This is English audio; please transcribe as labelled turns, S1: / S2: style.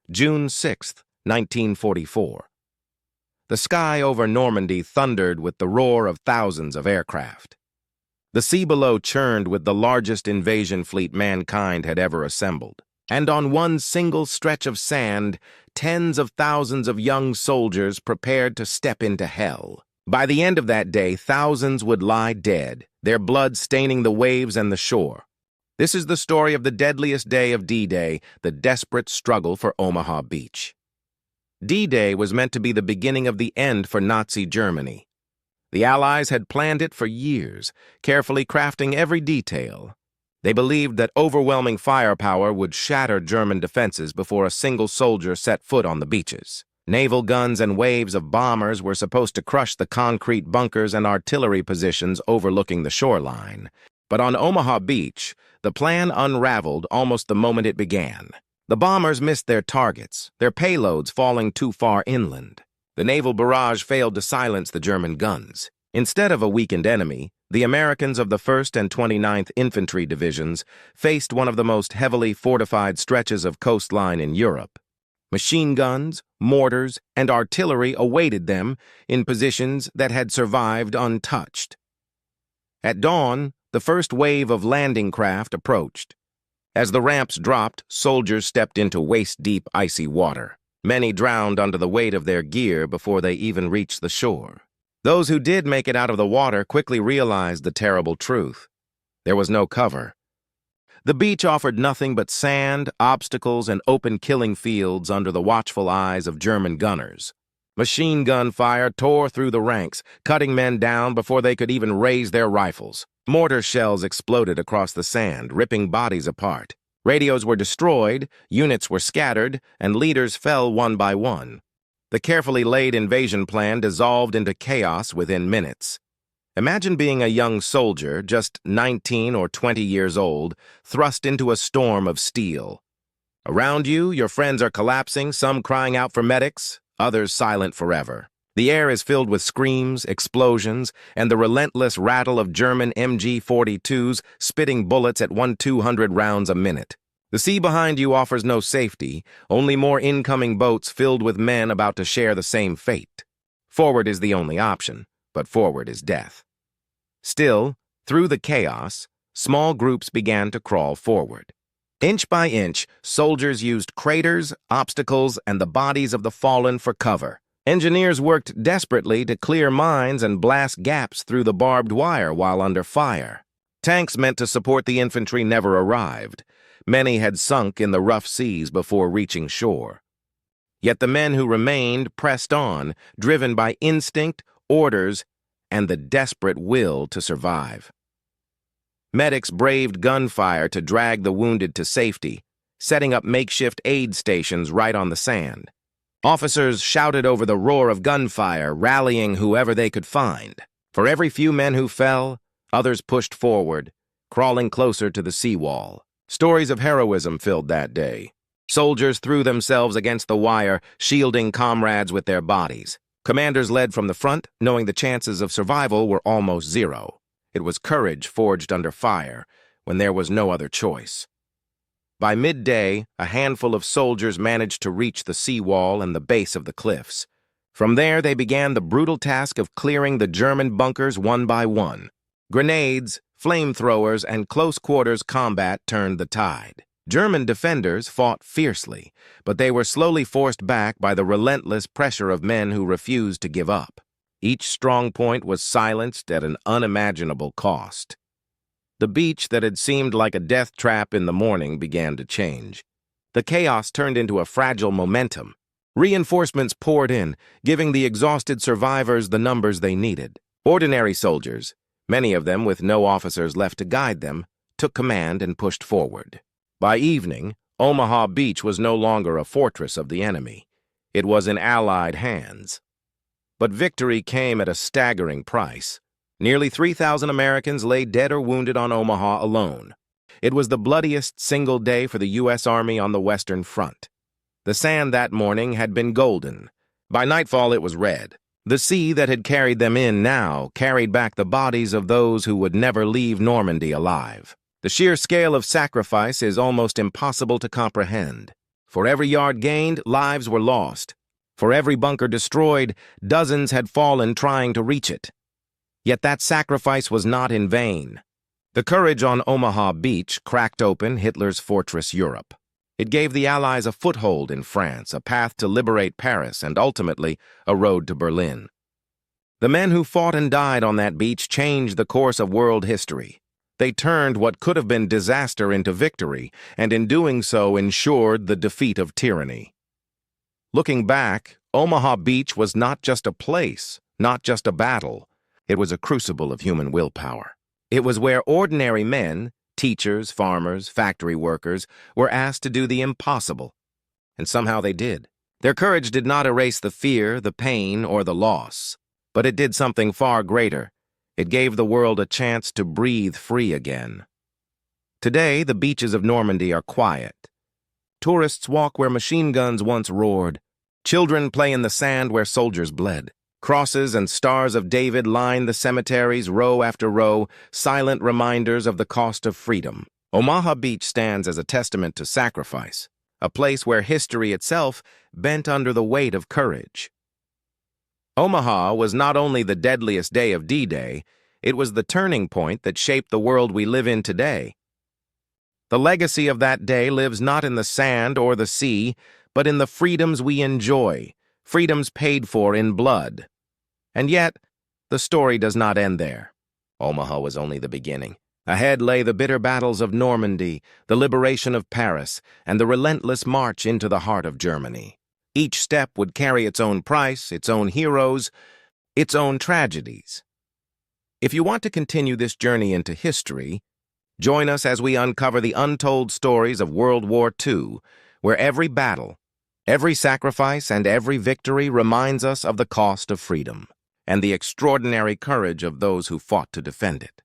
S1: June 6, 1944. The sky over Normandy thundered with the roar of thousands of aircraft. The sea below churned with the largest invasion fleet mankind had ever assembled. And on one single stretch of sand, tens of thousands of young soldiers prepared to step into hell. By the end of that day, thousands would lie dead, their blood staining the waves and the shore. This is the story of the deadliest day of D-Day, the desperate struggle for Omaha Beach. D-Day was meant to be the beginning of the end for Nazi Germany. The Allies had planned it for years, carefully crafting every detail. They believed that overwhelming firepower would shatter German defenses before a single soldier set foot on the beaches. Naval guns and waves of bombers were supposed to crush the concrete bunkers and artillery positions overlooking the shoreline. But on Omaha Beach, the plan unraveled almost the moment it began. The bombers missed their targets, their payloads falling too far inland. The naval barrage failed to silence the German guns. Instead of a weakened enemy, the Americans of the 1st and 29th Infantry Divisions faced one of the most heavily fortified stretches of coastline in Europe. Machine guns, mortars, and artillery awaited them in positions that had survived untouched. At dawn, the first wave of landing craft approached. As the ramps dropped, soldiers stepped into waist-deep icy water. Many drowned under the weight of their gear before they even reached the shore. Those who did make it out of the water quickly realized the terrible truth. There was no cover. The beach offered nothing but sand, obstacles, and open killing fields under the watchful eyes of German gunners. Machine gun fire tore through the ranks, cutting men down before they could even raise their rifles. Mortar shells exploded across the sand, ripping bodies apart. Radios were destroyed, units were scattered, and leaders fell one by one. The carefully laid invasion plan dissolved into chaos within minutes. Imagine being a young soldier, just 19 or 20 years old, thrust into a storm of steel. Around you, your friends are collapsing, some crying out for medics, others silent forever. The air is filled with screams, explosions, and the relentless rattle of German MG-42s spitting bullets at 200 rounds a minute. The sea behind you offers no safety, only more incoming boats filled with men about to share the same fate. Forward is the only option, but forward is death. Still, through the chaos, small groups began to crawl forward. Inch by inch, soldiers used craters, obstacles, and the bodies of the fallen for cover. Engineers worked desperately to clear mines and blast gaps through the barbed wire while under fire. Tanks meant to support the infantry never arrived. Many had sunk in the rough seas before reaching shore. Yet the men who remained pressed on, driven by instinct, orders, and the desperate will to survive. Medics braved gunfire to drag the wounded to safety, setting up makeshift aid stations right on the sand. Officers shouted over the roar of gunfire, rallying whoever they could find. For every few men who fell, others pushed forward, crawling closer to the seawall. Stories of heroism filled that day. Soldiers threw themselves against the wire, shielding comrades with their bodies. Commanders led from the front, knowing the chances of survival were almost zero. It was courage forged under fire, when there was no other choice. By midday, a handful of soldiers managed to reach the seawall and the base of the cliffs. From there, they began the brutal task of clearing the German bunkers one by one. Grenades, flamethrowers, and close-quarters combat turned the tide. German defenders fought fiercely, but they were slowly forced back by the relentless pressure of men who refused to give up. Each strong point was silenced at an unimaginable cost. The beach that had seemed like a death trap in the morning began to change. The chaos turned into a fragile momentum. Reinforcements poured in, giving the exhausted survivors the numbers they needed. Ordinary soldiers, many of them with no officers left to guide them, took command and pushed forward. By evening, Omaha Beach was no longer a fortress of the enemy. It was in Allied hands. But victory came at a staggering price. Nearly 3,000 Americans lay dead or wounded on Omaha alone. It was the bloodiest single day for the U.S. Army on the Western Front. The sand that morning had been golden. By nightfall, it was red. The sea that had carried them in now carried back the bodies of those who would never leave Normandy alive. The sheer scale of sacrifice is almost impossible to comprehend. For every yard gained, lives were lost. For every bunker destroyed, dozens had fallen trying to reach it. Yet that sacrifice was not in vain. The courage on Omaha Beach cracked open Hitler's fortress Europe. It gave the Allies a foothold in France, a path to liberate Paris, and ultimately a road to Berlin. The men who fought and died on that beach changed the course of world history. They turned what could have been disaster into victory, and in doing so ensured the defeat of tyranny. Looking back, Omaha Beach was not just a place, not just a battle. It was a crucible of human willpower. It was where ordinary men, teachers, farmers, factory workers, were asked to do the impossible. And somehow they did. Their courage did not erase the fear, the pain, or the loss. But it did something far greater. It gave the world a chance to breathe free again. Today, the beaches of Normandy are quiet. Tourists walk where machine guns once roared. Children play in the sand where soldiers bled. Crosses and stars of David line the cemeteries row after row, silent reminders of the cost of freedom. Omaha Beach stands as a testament to sacrifice, a place where history itself bent under the weight of courage. Omaha was not only the deadliest day of D-Day, it was the turning point that shaped the world we live in today. The legacy of that day lives not in the sand or the sea, but in the freedoms we enjoy, freedoms paid for in blood. And yet, the story does not end there. Omaha was only the beginning. Ahead lay the bitter battles of Normandy, the liberation of Paris, and the relentless march into the heart of Germany. Each step would carry its own price, its own heroes, its own tragedies. If you want to continue this journey into history, join us as we uncover the untold stories of World War II, where every battle, every sacrifice, and every victory reminds us of the cost of freedom and the extraordinary courage of those who fought to defend it.